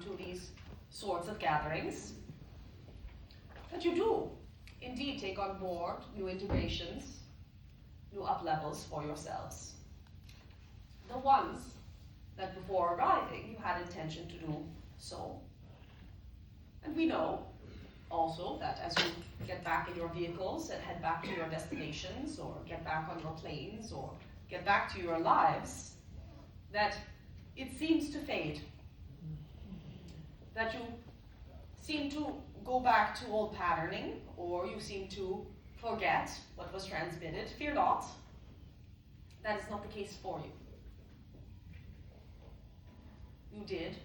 to these sorts of gatherings, that you do indeed take on board new integrations, new up levels for yourselves. The ones that before arriving you had intention to do so. And we know also that as you get back in your vehicles and head back to your destinations, or get back on your planes, or get back to your lives, that it seems to fade. That you seem to go back to old patterning, or you seem to forget what was transmitted. Fear not, that is not the case for you. You did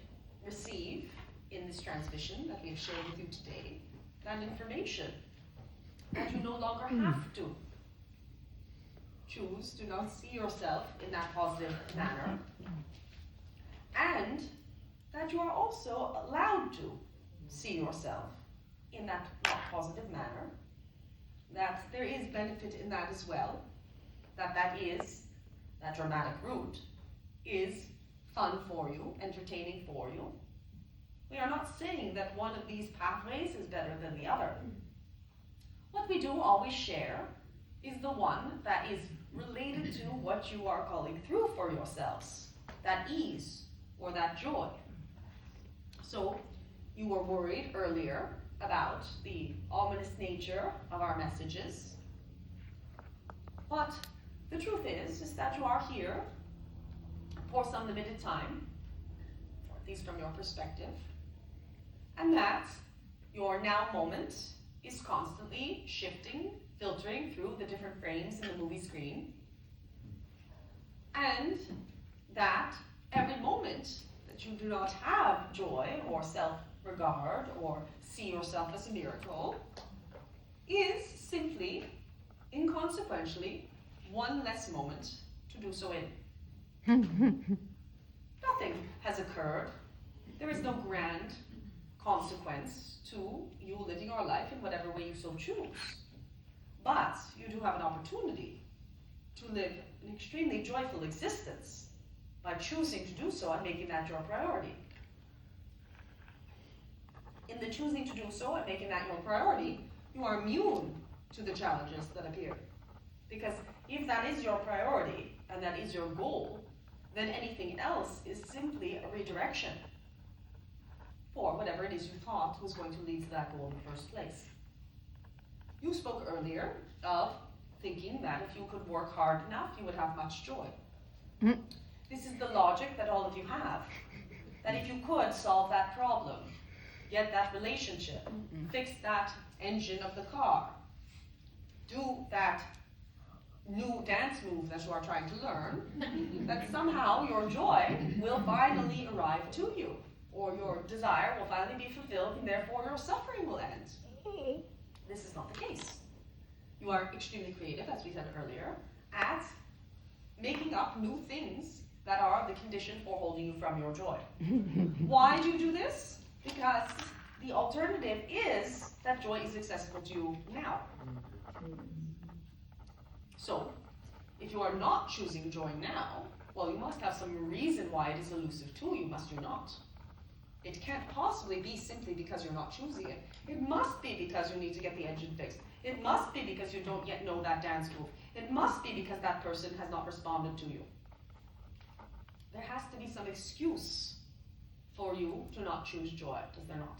receive in this transmission that we have shared with you today that information, that you no longer have to choose to not see yourself in that positive manner, and that you are also allowed to see yourself in that not positive manner, that there is benefit in that as well, that dramatic route is fun for you, entertaining for you. We are not saying that one of these pathways is better than the other. What we do always share is the one that is related to what you are calling through for yourselves, that ease or that joy. So you were worried earlier about the ominous nature of our messages. But the truth is that you are here for some limited time, or at least from your perspective, and that your now moment is constantly shifting, filtering through the different frames in the movie screen, and that every moment that you do not have joy or self-regard or see yourself as a miracle is simply, inconsequentially, one less moment to do so in. Nothing has occurred. There is no grand consequence to you living your life in whatever way you so choose. But you do have an opportunity to live an extremely joyful existence by choosing to do so and making that your priority. In the choosing to do so and making that your priority, you are immune to the challenges that appear. Because if that is your priority and that is your goal, then anything else is simply a redirection for whatever it is you thought was going to lead to that goal in the first place. You spoke earlier of thinking that if you could work hard enough, you would have much joy. This is the logic that all of you have. That if you could solve that problem, get that relationship, fix that engine of the car, do that new dance move that you are trying to learn, that somehow your joy will finally arrive to you, or your desire will finally be fulfilled, and therefore your suffering will end. This is not the case. You are extremely creative, as we said earlier, at making up new things that are the condition for holding you from your joy. Why do you do this? Because the alternative is that joy is accessible to you now. So, if you are not choosing joy now, well, you must have some reason why it is elusive to you, must you not? It can't possibly be simply because you're not choosing it. It must be because you need to get the engine fixed. It must be because you don't yet know that dance move. It must be because that person has not responded to you. There has to be some excuse for you to not choose joy, does there not?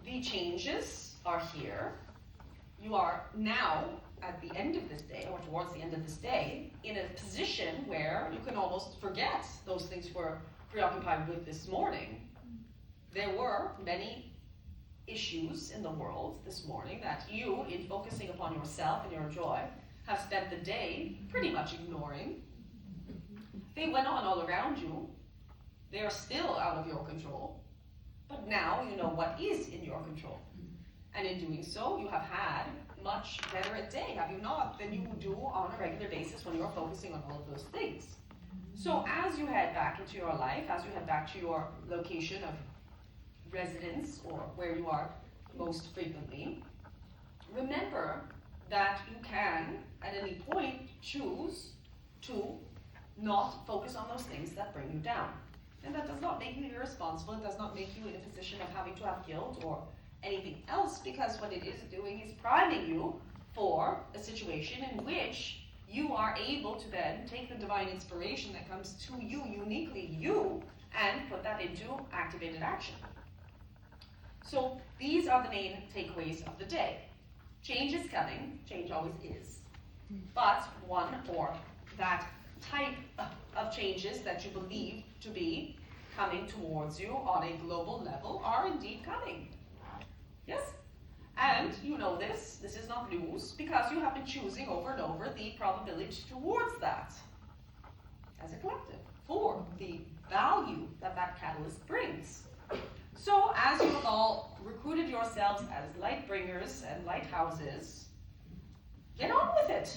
The changes are here. You are now, at the end of this day, or towards the end of this day, in a position where you can almost forget those things you were preoccupied with this morning. There were many issues in the world this morning that you, in focusing upon yourself and your joy, have spent the day pretty much ignoring. They went on all around you. They are still out of your control. But now you know what is in your control. And in doing so, you have had much better a day, have you not, than you do on a regular basis when you're focusing on all of those things. So as you head back into your life, as you head back to your location of residence, or where you are most frequently, remember that you can, at any point, choose to not focus on those things that bring you down. And that does not make you irresponsible. It does not make you in a position of having to have guilt or anything else, because what it is doing is priming you for a situation in which you are able to then take the divine inspiration that comes to you, uniquely you, and put that into activated action. So these are the main takeaways of the day. Change is coming. Change always is. But one or that type of changes that you believe to be coming towards you on a global level are indeed coming. Yes? And you know this is not news, because you have been choosing over and over the probability towards that as a collective for the value that that catalyst brings. So as you have all recruited yourselves as light bringers and lighthouses, get on with it.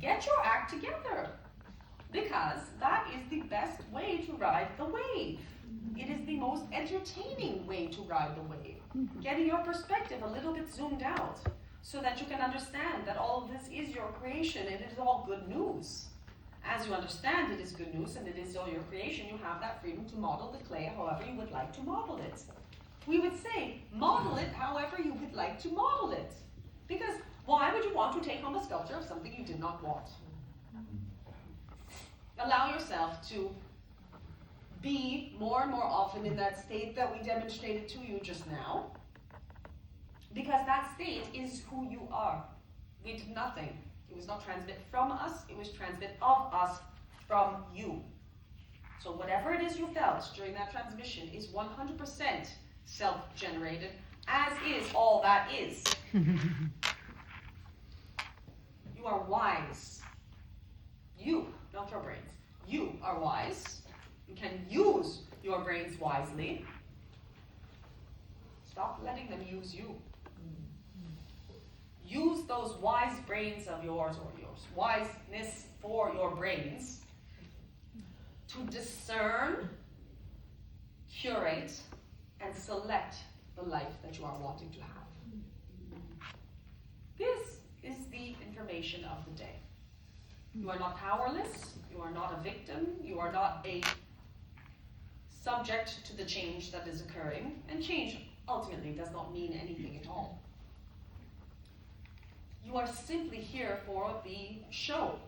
Get your act together, because that is the best way to ride the wave. It is the most entertaining way to ride the wave. Getting your perspective a little bit zoomed out so that you can understand that all of this is your creation and it is all good news. As you understand it is good news and it is all your creation, you have that freedom to model the clay however you would like to model it. We would say, model it however you would like to model it. Because why would you want to take home a sculpture of something you did not want? Allow yourself to be more and more often in that state that we demonstrated to you just now, because that state is who you are. We did nothing. It was not transmit from us, it was transmit of us from you. So whatever it is you felt during that transmission is 100% self-generated, as is all that is. You are wise. You, not your brains. You are wise. You can use your brains wisely. Stop letting them use you. Use those wise brains of yours, or yours wiseness for your brains, to discern, curate, and select the life that you are wanting to have. This is the information of the day. You are not powerless. You are not a victim. You are not a subject to the change that is occurring. And change ultimately does not mean anything at all. You are simply here for the show,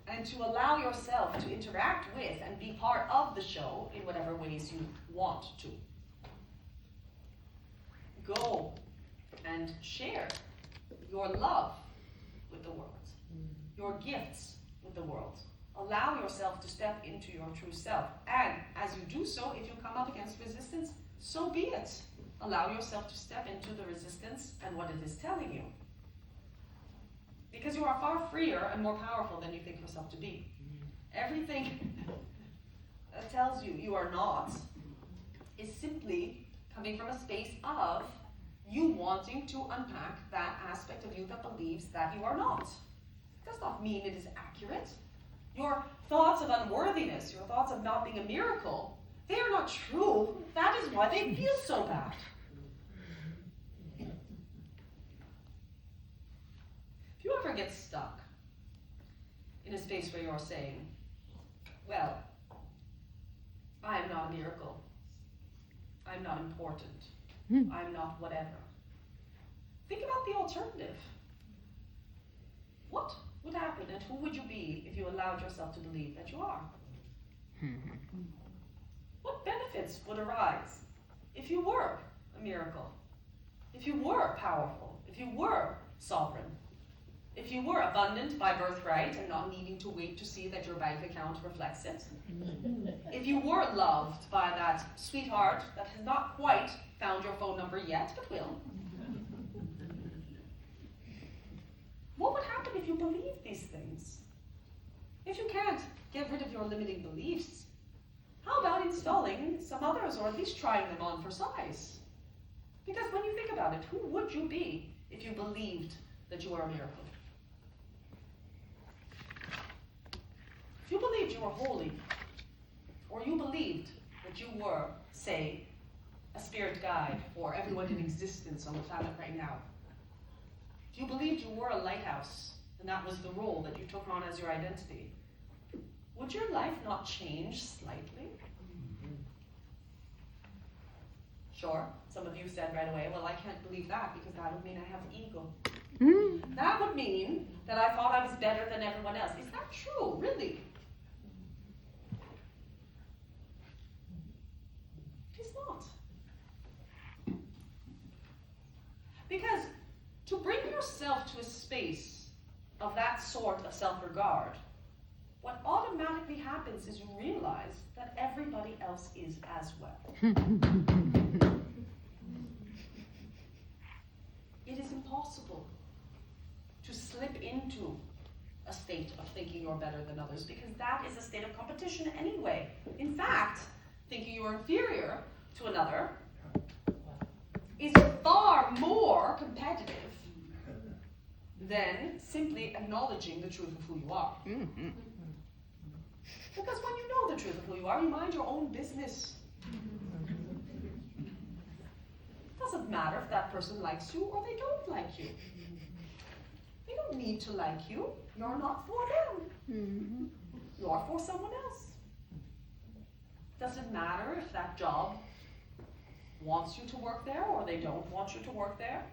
and to allow yourself to interact with and be part of the show in whatever ways you want to. Go and share your love with the world, your gifts with the world. Allow yourself to step into your true self. And as you do so, if you come up against resistance, so be it. Allow yourself to step into the resistance and what it is telling you. Because you are far freer and more powerful than you think yourself to be. Everything that tells you you are not is simply coming from a space of you wanting to unpack that aspect of you that believes that you are not. It does not mean it is accurate. Your thoughts of unworthiness, your thoughts of not being a miracle, they are not true. That is why they feel so bad. If you ever get stuck in a space where you're saying, well, I am not a miracle. I'm not important. I'm not whatever. Think about the alternative. What would happen and who would you be if you allowed yourself to believe that you are? What benefits would arise if you were a miracle? If you were powerful? If you were sovereign? If you were abundant by birthright and not needing to wait to see that your bank account reflects it? If you were loved by that sweetheart that has not quite found your phone number yet, but will? What would happen if you believed these things? If you can't get rid of your limiting beliefs, how about installing some others, or at least trying them on for size? Because when you think about it, who would you be if you believed that you were a miracle? If you believed you were holy, or you believed that you were, say, a spirit guide for everyone in existence on the planet right now, if you believed you were a lighthouse, and that was the role that you took on as your identity, would your life not change slightly? Sure, some of you said right away, well, I can't believe that because that would mean I have ego. That would mean that I thought I was better than everyone else. Is that true, really? It's not. Because to bring yourself to a space of that sort of self-regard, what automatically happens is you realize that everybody else is as well. It is impossible to slip into a state of thinking you're better than others because that is a state of competition anyway. In fact, thinking you're inferior to another is far more competitive than simply acknowledging the truth of who you are. Because when you know the truth of who you are, you mind your own business. It doesn't matter if that person likes you or they don't like you. They don't need to like you. You're not for them. You're for someone else. Doesn't matter if that job wants you to work there or they don't want you to work there.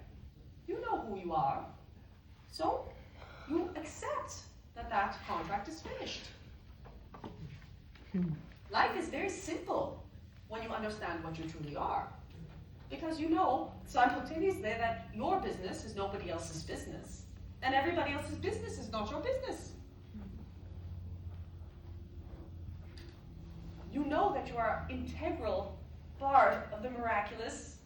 You know who you are. So you accept that that contract is finished. Life is very simple when you understand what you truly are. Because you know simultaneously that your business is nobody else's business. And everybody else's business is not your business. You know that you are an integral part of the miraculous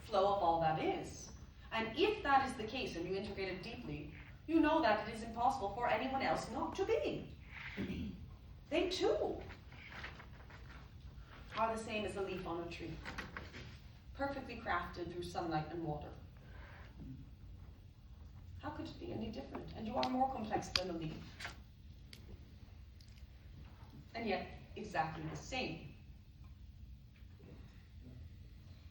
flow of all that is. And if that is the case and you integrate it deeply, you know that it is impossible for anyone else not to be. They too are the same as a leaf on a tree, perfectly crafted through sunlight and water. How could it be any different? And you are more complex than a leaf. And yet, exactly the same.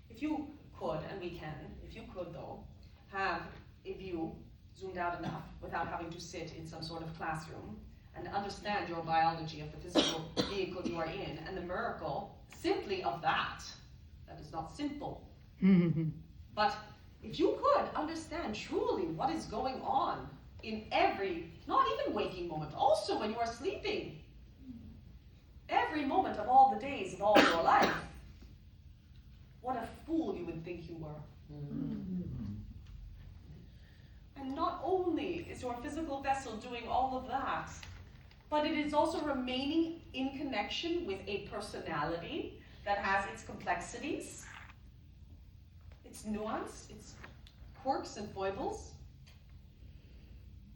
If you could, and we can, if you could though, have a view zoomed out enough without having to sit in some sort of classroom and understand your biology of the physical vehicle you are in and the miracle simply of that is not simple. But if you could understand truly what is going on in every, not even waking moment, also when you are sleeping, every moment of all the days of all your life, what a fool you would think you were. And not only is your physical vessel doing all of that, but it is also remaining in connection with a personality that has its complexities, its nuance, its quirks and foibles.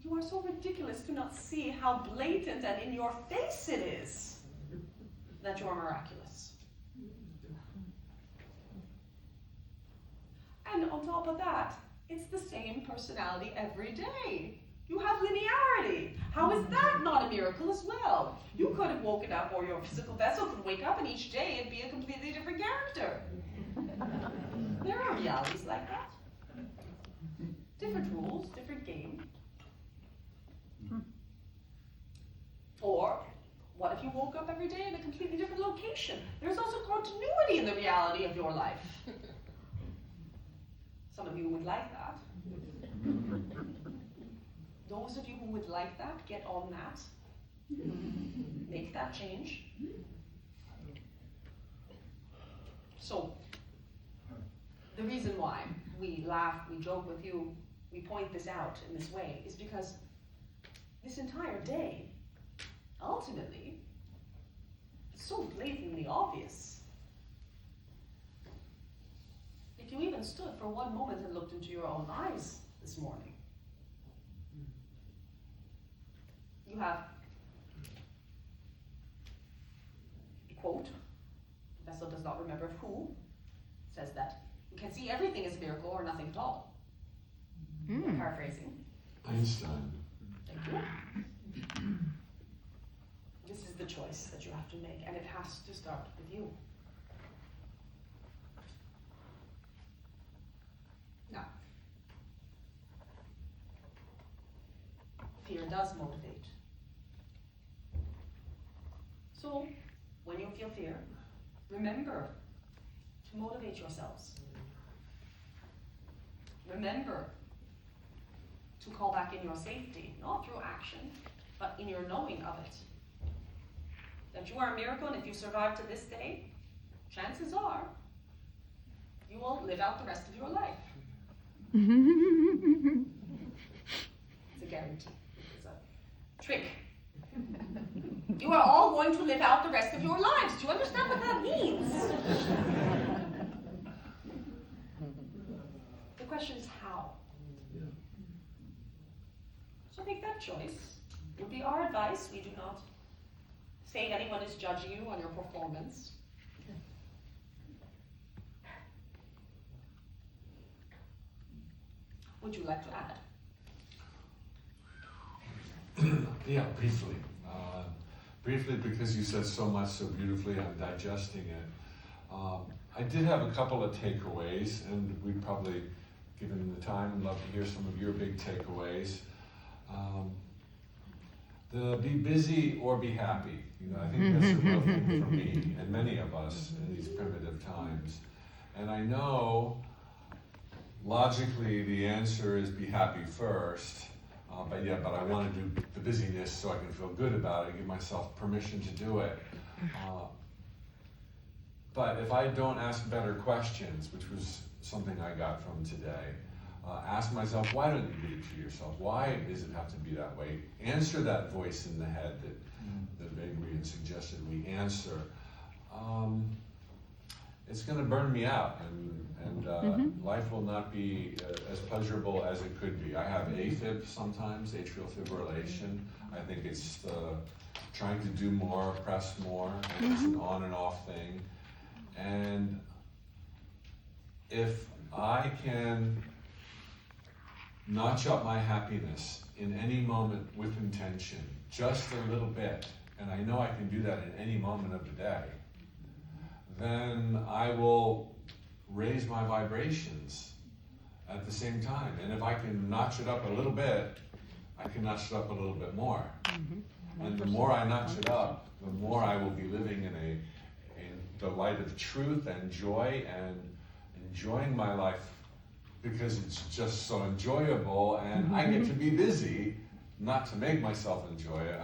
You are so ridiculous to not see how blatant and in your face it is that you are miraculous. And on top of that, it's the same personality every day. You have linearity. How is that not a miracle as well? You could have woken up, or your physical vessel could wake up, and each day it'd be a completely different character. There are realities like that. Different rules, different game. Or, what if you woke up every day in a completely different location? There's also continuity in the reality of your life. Some of you would like that. Those of you who would like that, get on that. Make that change. So, the reason why we laugh, we joke with you, we point this out in this way, is because this entire day, ultimately, is so blatantly obvious. If you even stood for one moment and looked into your own eyes this morning, you have a quote, the vessel does not remember who, says that you can see everything as a miracle or nothing at all. I'm paraphrasing. Einstein. Thank you. This is the choice that you have to make, and it has to start with you. Now, fear does motivate. So, when you feel fear, remember to motivate yourselves. Remember to call back in your safety, not through action, but in your knowing of it. That you are a miracle, and if you survive to this day, chances are you will live out the rest of your life. It's a guarantee. It's a trick. You are all going to live out the rest of your lives. Do you understand what that means? The question is how. So make that choice. It would be our advice. We do not say anyone is judging you on your performance. Would you like to add? Yeah, briefly. Briefly, because you said so much so beautifully, I'm digesting it. I did have a couple of takeaways, and we'd probably, given the time, love to hear some of your big takeaways. The be busy or be happy. You know, I think that's a real thing for me and many of us in these primitive times. And I know logically the answer is be happy first, but I want to do the busyness so I can feel good about it and give myself permission to do it. But if I don't ask better questions, which was something I got from today, ask myself, why don't you do it to yourself? Why does it have to be that way? Answer that voice in the head that Vagrein suggested we answer. It's going to burn me out, and life will not be as pleasurable as it could be. I have AFib sometimes, atrial fibrillation. I think it's trying to do more, press more, and it's an on and off thing. And if I can notch up my happiness in any moment with intention, just a little bit, and I know I can do that in any moment of the day, then I will raise my vibrations at the same time. And if I can notch it up a little bit, I can notch it up a little bit more. And the more I notch it up, the more I will be living in the light of truth and joy and enjoying my life, because it's just so enjoyable, and I get to be busy, not to make myself enjoy it.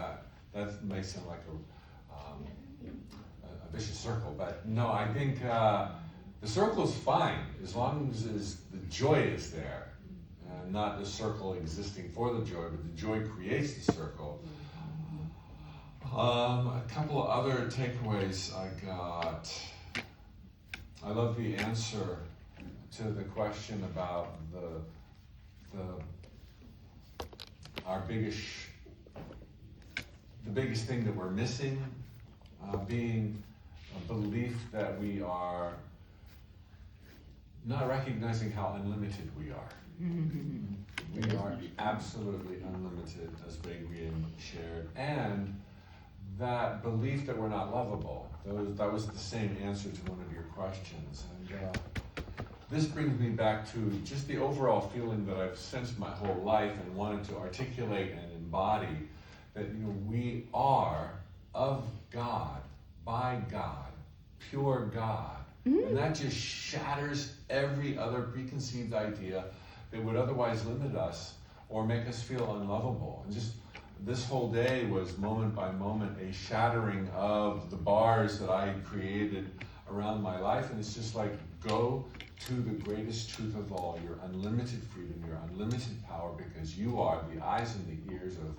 That may sound like a vicious circle, but no, I think the circle's fine as long as the joy is there, not the circle existing for the joy, but the joy creates the circle. A couple of other takeaways I got. I love the answer to the question about the biggest thing that we're missing, being a belief that we are not recognizing how unlimited we are. We are absolutely unlimited, as Vagrein shared, and that belief that we're not lovable. That was the same answer to one of your questions. And this brings me back to just the overall feeling that I've sensed my whole life and wanted to articulate and embody, that we are of God, by God, pure God. And that just shatters every other preconceived idea that would otherwise limit us or make us feel unlovable. And just this whole day was moment by moment a shattering of the bars that I created around my life. And it's just like, go to the greatest truth of all, your unlimited freedom, your unlimited power, because you are the eyes and the ears of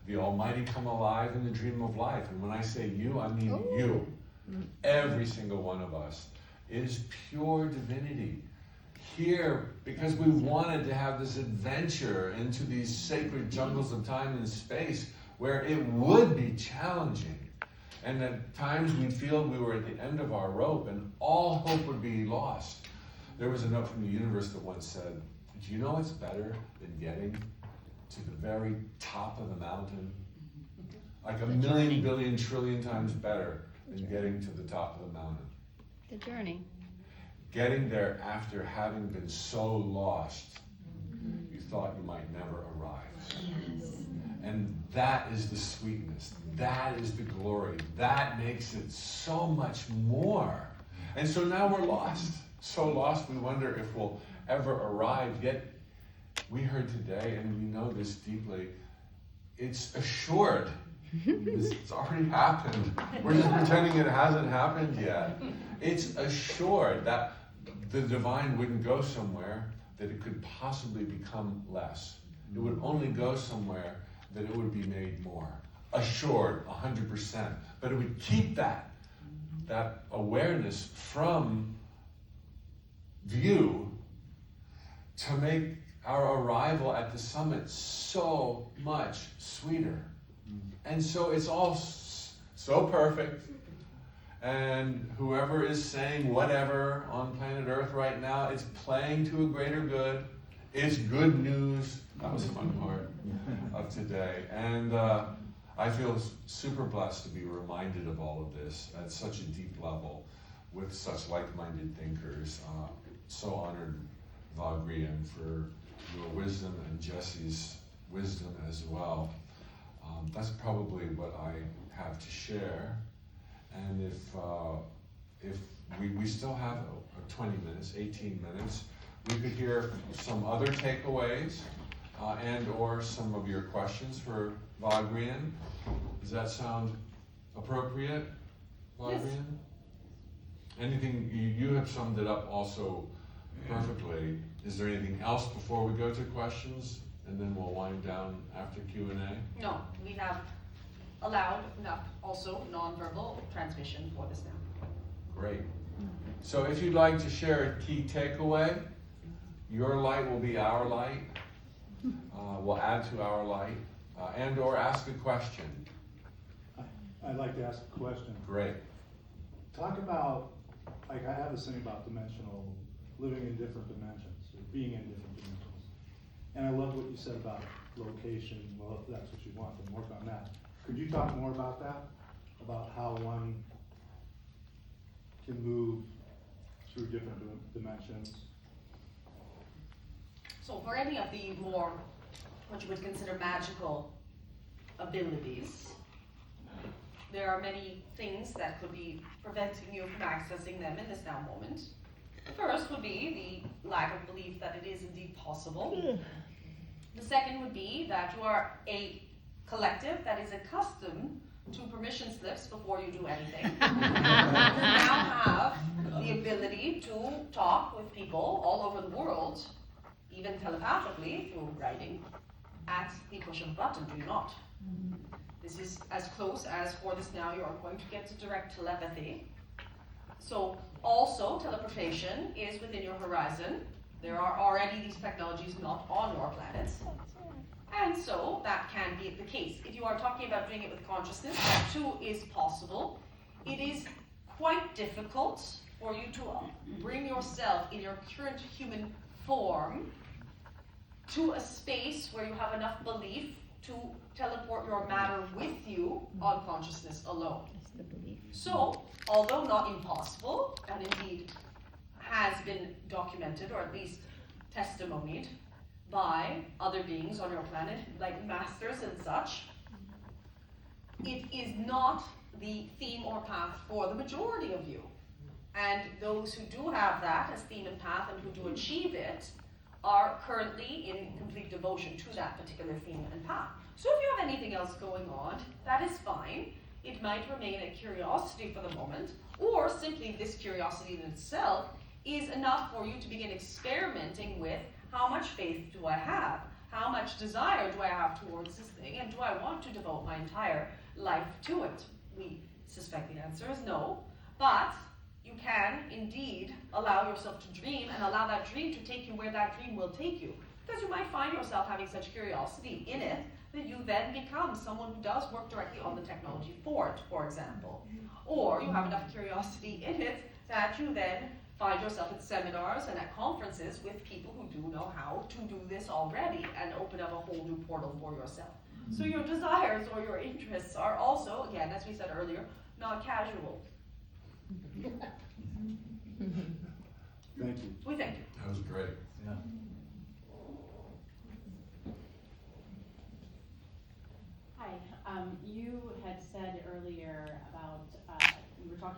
the Almighty come alive in the dream of life. And when I say you, I mean you. Every single one of us is pure divinity. Here, because we wanted to have this adventure into these sacred jungles of time and space where it would be challenging. And at times we'd feel we were at the end of our rope and all hope would be lost. There was a note from the universe that once said, do you know what's better than getting to the very top of the mountain? Like a million, billion, trillion times better than getting to the top of the mountain. The journey. Getting there after having been so lost, you thought you might never arrive. Yes. And that is the sweetness. That is the glory. That makes it so much more. And so now we're lost. So lost, we wonder if we'll ever arrive. Yet, we heard today, and we know this deeply, it's assured. It's already happened. We're just pretending it hasn't happened yet. It's assured that the divine wouldn't go somewhere that it could possibly become less. It would only go somewhere that it would be made more. Assured, 100%. But it would keep that awareness from view to make our arrival at the summit so much sweeter. And so it's all so perfect. And whoever is saying whatever on planet Earth right now, it's playing to a greater good. It's good news. That was a fun part of today. And I feel super blessed to be reminded of all of this at such a deep level with such like-minded thinkers. So honored, Vagrein, for your wisdom and Jesse's wisdom as well. That's probably what I have to share. And if we still have 20 minutes, 18 minutes, we could hear some other takeaways and or some of your questions for Vagrein. Does that sound appropriate, Vagrein? Yes. Anything, you have summed it up also perfectly. Is there anything else before we go to questions? And then we'll wind down after Q&A? No, we have allowed enough also nonverbal transmission for this now. Great. So if you'd like to share a key takeaway, your light will be our light. We'll add to our light and or ask a question. I'd like to ask a question. Great. Talk about, like I have this thing about dimensional, living in different dimensions, or being in different dimensions. And I love what you said about location. Well, if that's what you want, then work on that. Could you talk more about that? About how one can move through different dimensions? So for any of the more, what you would consider magical abilities, there are many things that could be preventing you from accessing them in this now moment. The first would be the lack of belief that it is indeed possible. The second would be that you are a collective that is accustomed to permission slips before you do anything. You now have the ability to talk with people all over the world, even telepathically through writing, at the push of a button, do you not? This is as close as for this now you are going to get to direct telepathy. So also teleportation is within your horizon. There are already these technologies not on your planets. And so that can be the case. If you are talking about doing it with consciousness, that too is possible. It is quite difficult for you to bring yourself in your current human form to a space where you have enough belief to teleport your matter with you on consciousness alone. So, although not impossible, and indeed has been documented, or at least testimonied, by other beings on your planet, like masters and such, it is not the theme or path for the majority of you. And those who do have that as theme and path and who do achieve it are currently in complete devotion to that particular theme and path. So if you have anything else going on, that is fine. It might remain a curiosity for the moment, or simply this curiosity in itself is enough for you to begin experimenting with how much faith do I have? How much desire do I have towards this thing? And do I want to devote my entire life to it? We suspect the answer is no, but you can indeed allow yourself to dream and allow that dream to take you where that dream will take you. Because you might find yourself having such curiosity in it that you then become someone who does work directly on the technology for it, for example. Or you have enough curiosity in it that you then find yourself at seminars and at conferences with people who do know how to do this already and open up a whole new portal for yourself. So your desires or your interests are also, again, as we said earlier, not casual. Thank you. We thank you. That was great. Yeah.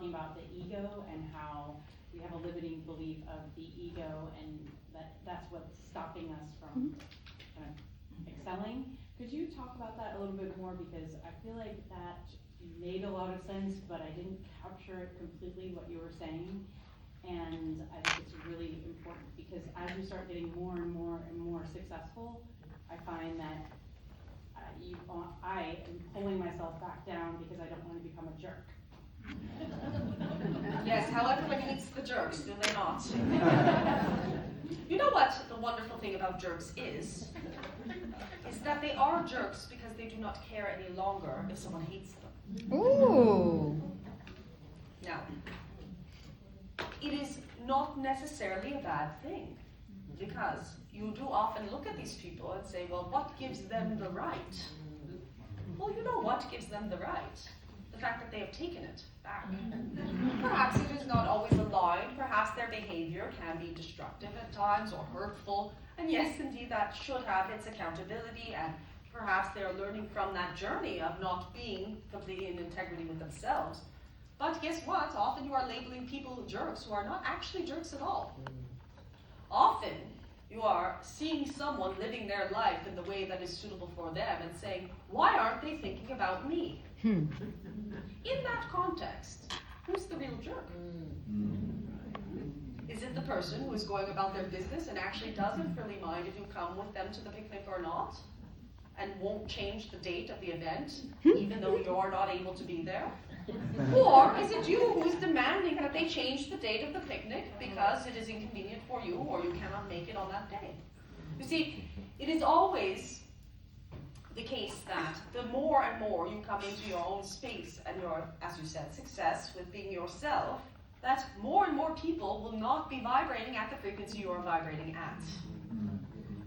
talking about the ego and how we have a limiting belief of the ego, and that's what's stopping us from kind of excelling. Could you talk about that a little bit more, because I feel like that made a lot of sense, but I didn't capture it completely what you were saying. And I think it's really important, because as you start getting more and more and more successful, I find that I am pulling myself back down because I don't want to become a jerk. Yes, how everybody needs the jerks, do they not? You know what the wonderful thing about jerks is that they are jerks because they do not care any longer if someone hates them. Ooh. Now, it is not necessarily a bad thing, because you do often look at these people and say, well, what gives them the right? Well, you know what gives them the right? The fact that they have taken it back. Perhaps it is not always aligned, perhaps their behavior can be destructive at times or hurtful, and yes, indeed, that should have its accountability, and perhaps they're learning from that journey of not being completely in integrity with themselves. But guess what? Often you are labeling people jerks who are not actually jerks at all. Often you are seeing someone living their life in the way that is suitable for them and saying, why aren't they thinking about me? In that context, who's the real jerk? Is it the person who is going about their business and actually doesn't really mind if you come with them to the picnic or not? And won't change the date of the event, even though you're not able to be there? Or is it you who is demanding that they change the date of the picnic because it is inconvenient for you or you cannot make it on that day? You see, it is always the case that the more and more you come into your own space and your, as you said, success with being yourself, that more and more people will not be vibrating at the frequency you are vibrating at.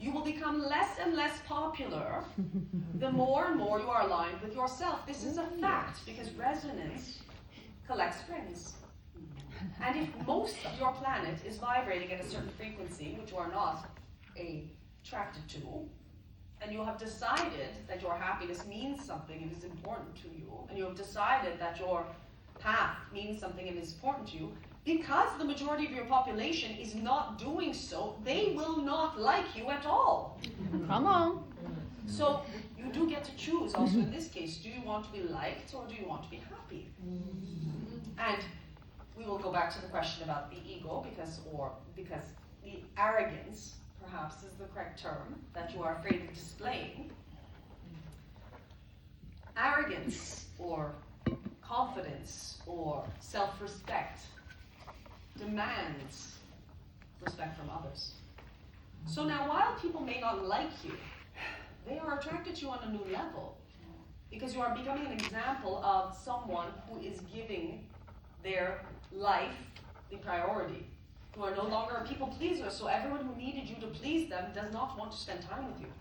You will become less and less popular the more and more you are aligned with yourself. This is a fact, because resonance collects springs. And if most of your planet is vibrating at a certain frequency, which you are not attracted to, and you have decided that your happiness means something and is important to you, and you have decided that your path means something and is important to you, because the majority of your population is not doing so, they will not like you at all. Come on. So you do get to choose also in this case, do you want to be liked or do you want to be happy? And we will go back to the question about the ego, because the arrogance perhaps is the correct term that you are afraid of displaying. Arrogance or confidence or self-respect demands respect from others. So now, while people may not like you, they are attracted to you on a new level, because you are becoming an example of someone who is giving their life the priority, who are no longer a people pleaser, so everyone who needed you to please them does not want to spend time with you.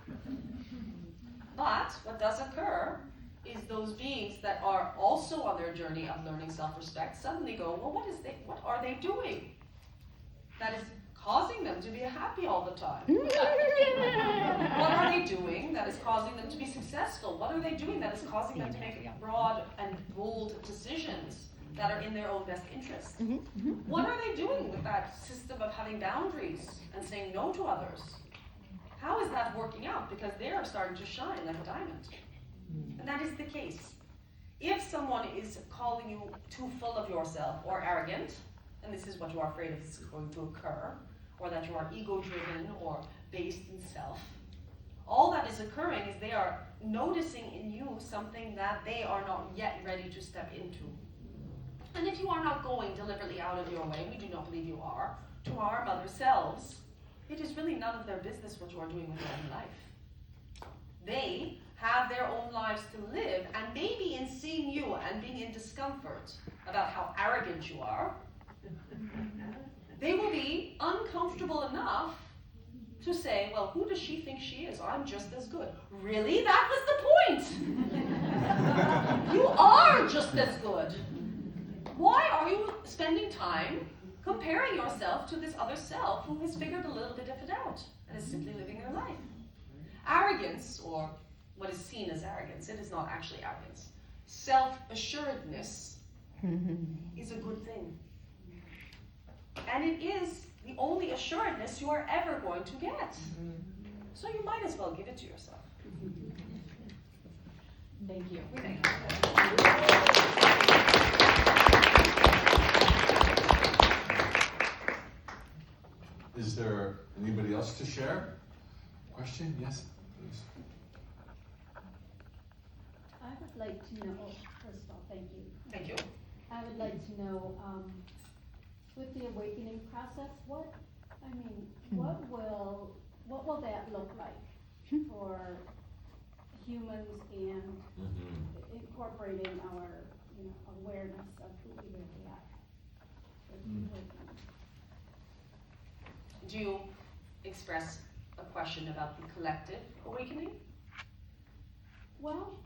But what does occur is those beings that are also on their journey of learning self-respect suddenly go, well, what are they doing that is causing them to be happy all the time? What are they doing that is causing them to be successful? What are they doing that is causing them to make broad and bold decisions that are in their own best interest? What are they doing with that system of having boundaries and saying no to others? How is that working out? Because they are starting to shine like a diamond. And that is the case. If someone is calling you too full of yourself or arrogant, and this is what you are afraid of is going to occur, or that you are ego-driven or based in self, all that is occurring is they are noticing in you something that they are not yet ready to step into. And if you are not going deliberately out of your way, we do not believe you are, to harm other selves, it is really none of their business what you are doing with your own life. They have their own lives to live, and maybe in seeing you and being in discomfort about how arrogant you are, they will be uncomfortable enough to say, well, who does she think she is? I'm just as good. Really? That was the point! You are just as good. Why are you spending time comparing yourself to this other self who has figured a little bit of it out and is simply living their life? Arrogance, or what is seen as arrogance, it is not actually arrogance. Self-assuredness is a good thing. And it is the only assuredness you are ever going to get. So you might as well give it to yourself. Thank you. Thank you. Is there anybody else to share? Question? Yes, please. I would like to know, first of all, thank you. Thank you. I would like to know, with the awakening process, what will that look like for humans and incorporating our, awareness of who we really are? With the awakening. Do you express a question about the collective awakening? Well,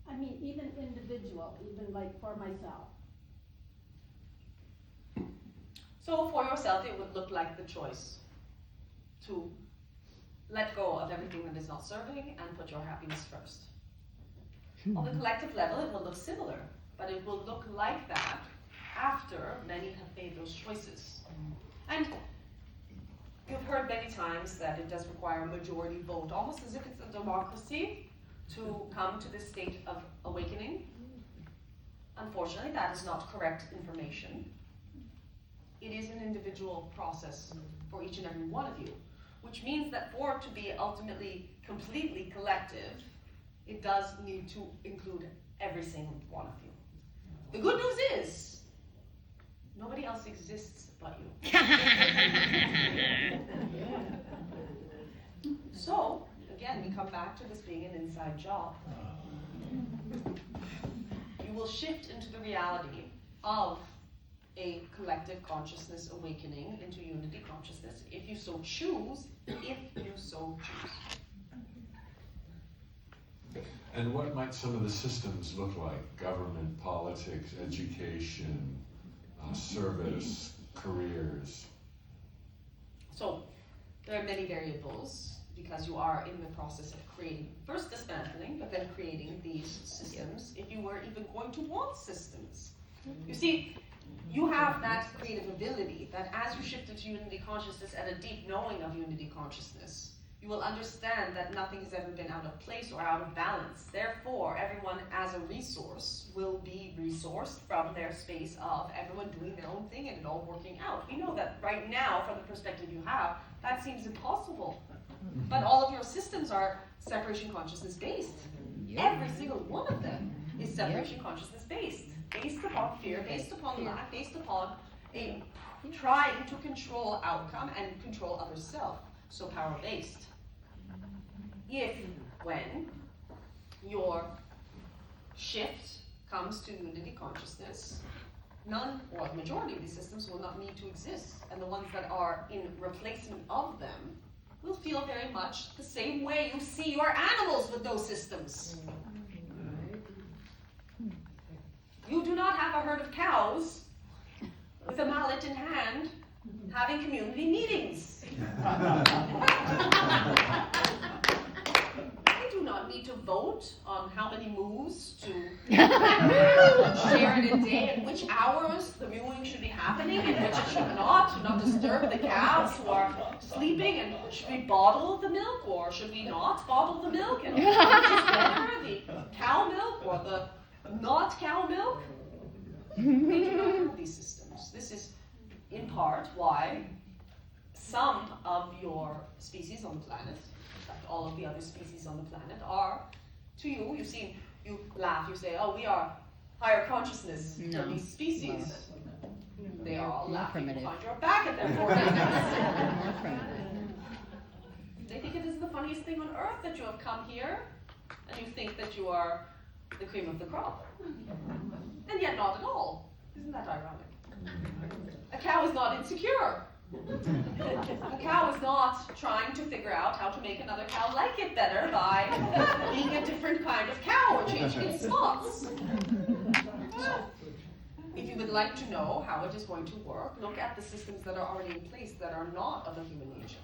I mean, even individual, even like for myself. So for yourself, it would look like the choice to let go of everything that is not serving and put your happiness first. On the collective level, it will look similar, but it will look like that after many have made those choices. And you've heard many times that it does require a majority vote, almost as if it's a democracy, to come to this state of awakening. Unfortunately, that is not correct information. It is an individual process for each and every one of you, which means that for it to be ultimately completely collective, it does need to include every single one of you. The good news is, nobody else exists but you. So, again, we come back to this being an inside job. You will shift into the reality of a collective consciousness awakening into unity consciousness if you so choose, And what might some of the systems look like? Government, politics, education, service, careers? So there are many variables because you are in the process of creating, first dismantling, but then creating these systems if you were even going to want systems. You see, you have that creative ability that as you shift into unity consciousness and a deep knowing of unity consciousness, you will understand that nothing has ever been out of place or out of balance. Therefore, everyone as a resource will be resourced from their space of everyone doing their own thing and it all working out. We know that right now, from the perspective you have, that seems impossible. But all of your systems are separation consciousness based. Every single one of them is separation consciousness based. Based upon fear, based upon lack, based upon a trying to control outcome and control other self. So power-based. When your shift comes to unity consciousness, none or the majority of these systems will not need to exist. And the ones that are in replacement of them will feel very much the same way you see your animals with those systems. You do not have a herd of cows with a mallet in hand having community meetings. They do not need to vote on how many moves to share in a day and which hours the mewing should be happening and which it should not, to not disturb the calves who are sleeping, and should we bottle the milk or should we not bottle the milk, and which is better, the cow milk or the not cow milk? They do not have these systems. This is in part why some of your species on the planet, in fact all of the other species on the planet, are to you, you laugh, you say, oh, we are higher consciousness than these species. They are all laughing behind your back at their foreheads. They think it is the funniest thing on earth that you have come here and you think that you are the cream of the crop. And yet not at all. Isn't that ironic? A cow is not insecure. A cow is not trying to figure out how to make another cow like it better by being a different kind of cow or changing its spots. So, if you would like to know how it is going to work, look at the systems that are already in place that are not of the human nature.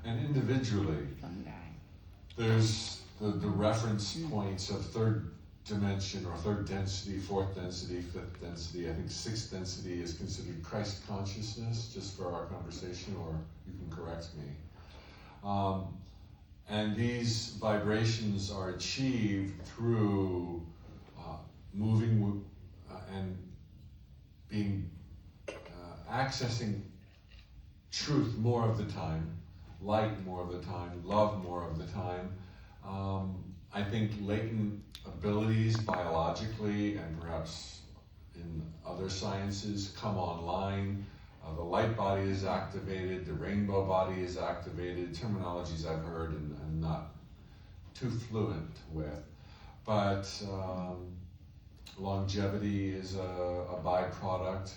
And individually, there's the reference points of third dimension or third density, fourth density, fifth density. I think sixth density is considered Christ consciousness, just for our conversation, or you can correct me. And these vibrations are achieved through moving and being accessing truth more of the time, light more of the time, love more of the time. I think latent abilities biologically and perhaps in other sciences come online. The light body is activated, the rainbow body is activated, terminologies I've heard and I'm not too fluent with. But longevity is a byproduct.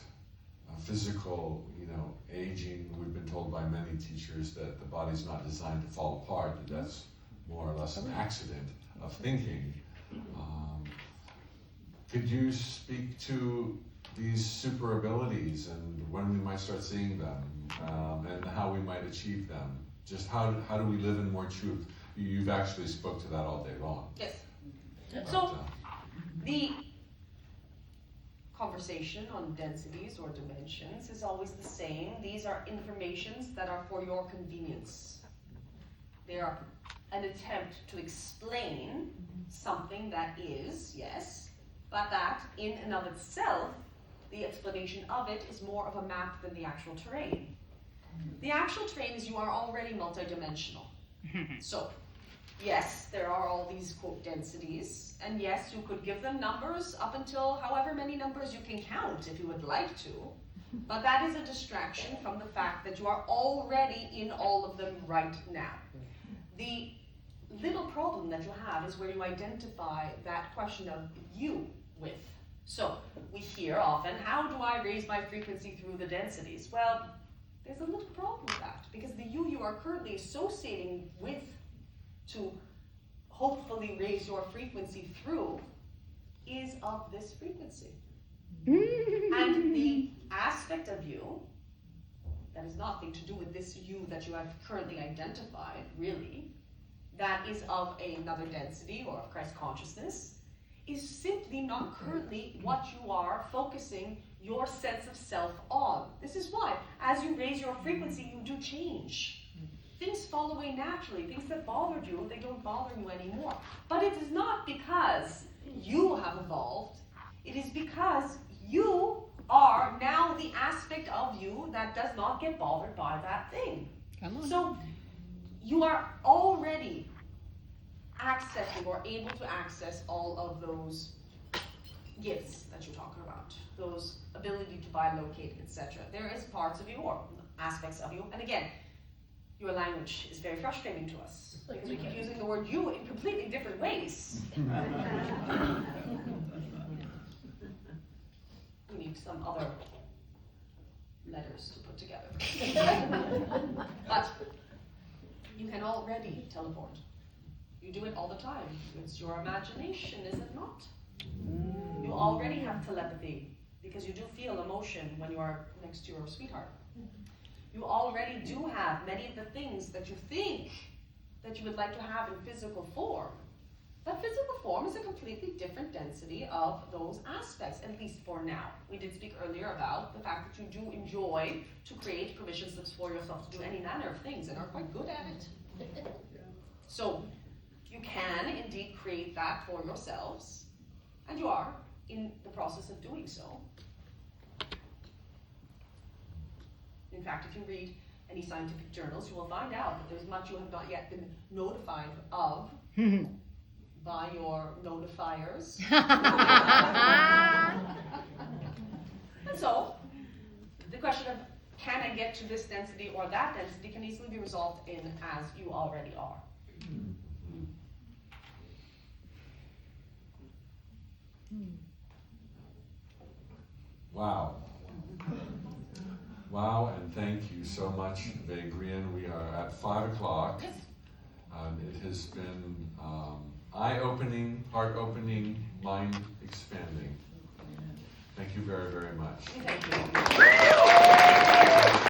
Physical, aging, we've been told by many teachers that the body's not designed to fall apart, that that's more or less an accident of thinking. Could you speak to these super abilities and when we might start seeing them, and how we might achieve them? Just how do we live in more truth? You've actually spoke to that all day long. Yes. So, the conversation on densities or dimensions is always the same. These are informations that are for your convenience. They are an attempt to explain something that is, yes, but that in and of itself, the explanation of it is more of a map than the actual terrain. The actual terrain is you are already multidimensional. So, yes, there are all these, quote, densities, and yes, you could give them numbers up until however many numbers you can count if you would like to, but that is a distraction from the fact that you are already in all of them right now. The little problem that you have is where you identify that question of you with. So, we hear often, how do I raise my frequency through the densities? Well, there's a little problem with that, because the you are currently associating with to hopefully raise your frequency through is of this frequency. And the aspect of you that has nothing to do with this you that you have currently identified, really, that is of another density or of Christ consciousness, is simply not currently what you are focusing your sense of self on. This is why, as you raise your frequency, you do change. Things fall away naturally. Things that bothered you, they don't bother you anymore. But it is not because you have evolved. It is because you are now the aspect of you that does not get bothered by that thing. Come on. So you are already accessing or able to access all of those gifts that you're talking about, those ability to bilocate, etc. There is parts of you or aspects of you, and again, your language is very frustrating to us because we keep using the word you in completely different ways. We need some other letters to put together. But you can already teleport. You do it all the time. It's your imagination, is it not? You already have telepathy because you do feel emotion when you are next to your sweetheart. You already do have many of the things that you think that you would like to have in physical form. But physical form is a completely different density of those aspects, at least for now. We did speak earlier about the fact that you do enjoy to create permission slips for yourself to do any manner of things and are quite good at it. So you can indeed create that for yourselves, and you are in the process of doing so. In fact, if you read any scientific journals, you will find out that there's much you have not yet been notified of by your notifiers. And so, the question of can I get to this density or that density can easily be resolved in as you already are. Wow. Wow, and thank you so much, Vagrein. We are at 5 o'clock. It has been eye-opening, heart-opening, mind-expanding. Thank you very, very much. Thank you.